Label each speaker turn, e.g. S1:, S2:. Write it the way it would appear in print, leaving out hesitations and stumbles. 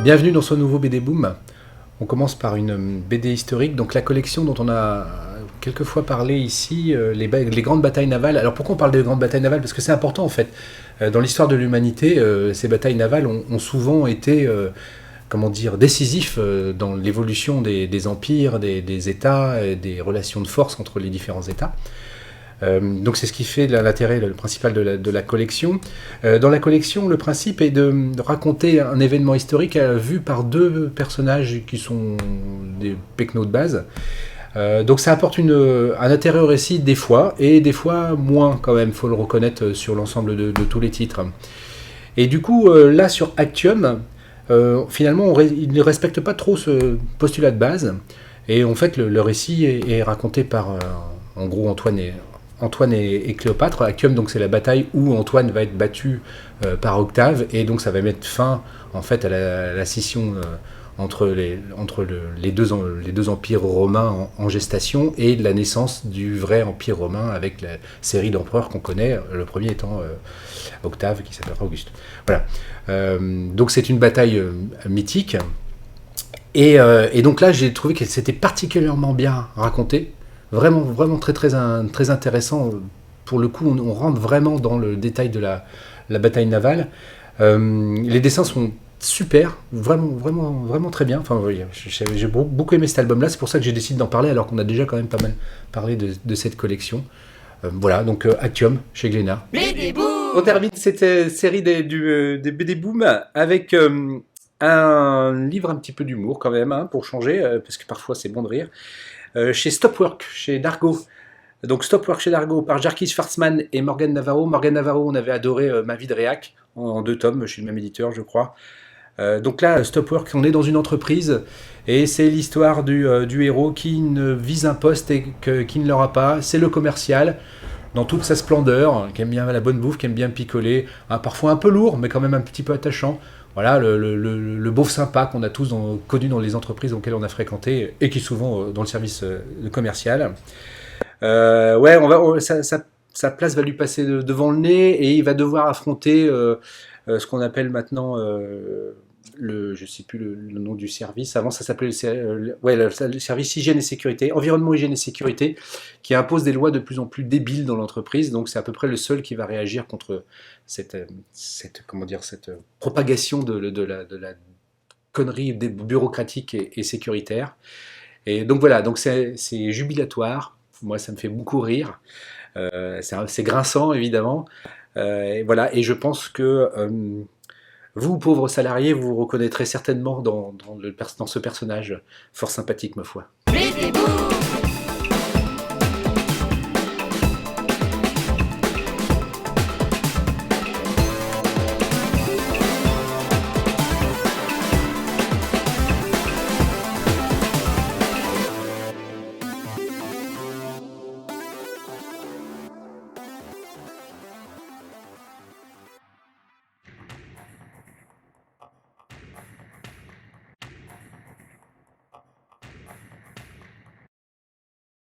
S1: Bienvenue dans ce nouveau BD Boom. On commence par une BD historique, donc la collection dont on a quelques fois parlé ici, les grandes batailles navales. Alors pourquoi on parle des grandes batailles navales? Parce que c'est important en fait. Dans l'histoire de l'humanité, ces batailles navales ont souvent été décisifs dans l'évolution des empires, des États, et des relations de force entre les différents États. Donc c'est ce qui fait l'intérêt le principal de la collection. Dans la collection, le principe est de raconter un événement historique vu par deux personnages qui sont des pecnos de base. Donc ça apporte un intérêt au récit des fois, et des fois moins quand même, faut le reconnaître sur l'ensemble de tous les titres. Et du coup, là sur Actium, finalement il ne respecte pas trop ce postulat de base, et en fait le récit est raconté par en gros Antoine et Cléopâtre. Actium, donc c'est la bataille où Antoine va être battu par Octave, et donc ça va mettre fin en fait à la scission entre les deux empires romains en gestation, et la naissance du vrai empire romain avec la série d'empereurs qu'on connaît, le premier étant Octave, qui s'appellera Auguste. Voilà. Donc c'est une bataille mythique, et donc là j'ai trouvé que c'était particulièrement bien raconté. Vraiment, vraiment très intéressant. Pour le coup, on rentre vraiment dans le détail de la bataille navale. Les dessins sont super, vraiment très bien. Enfin, oui, j'ai beaucoup aimé cet album-là. C'est pour ça que j'ai décidé d'en parler, alors qu'on a déjà quand même pas mal parlé de cette collection. Voilà, donc Actium chez Glénat. BD Boom. On termine cette série des BD Boom avec un livre un petit peu d'humour quand même, hein, pour changer, parce que parfois c'est bon de rire. Chez Stopwork, chez Dargaud. Donc Stopwork chez Dargaud par Jarkis Schwartzman et Morgan Navarro. Morgan Navarro, on avait adoré Ma vie de réac en 2 tomes chez le même éditeur, je crois. Donc là, Stopwork, on est dans une entreprise, et c'est l'histoire du héros qui vise un poste et qui ne l'aura pas. C'est le commercial, dans toute sa splendeur, qui aime bien la bonne bouffe, qui aime bien picoler, hein, parfois un peu lourd, mais quand même un petit peu attachant. Voilà, le beauf sympa qu'on a tous connu dans les entreprises dans lesquelles on a fréquenté, et qui est souvent dans le service commercial. Sa place va lui passer devant le nez, et il va devoir affronter ce qu'on appelle maintenant je ne sais plus le nom du service. Avant, ça s'appelait le service hygiène et sécurité, environnement, hygiène et sécurité, qui impose des lois de plus en plus débiles dans l'entreprise. Donc, c'est à peu près le seul qui va réagir contre cette propagation de la connerie bureaucratique et sécuritaire. Et donc voilà, donc c'est jubilatoire. Moi, ça me fait beaucoup rire. C'est grinçant, évidemment. Et voilà, et je pense que vous, pauvres salariés, vous vous reconnaîtrez certainement dans ce personnage fort sympathique, ma foi.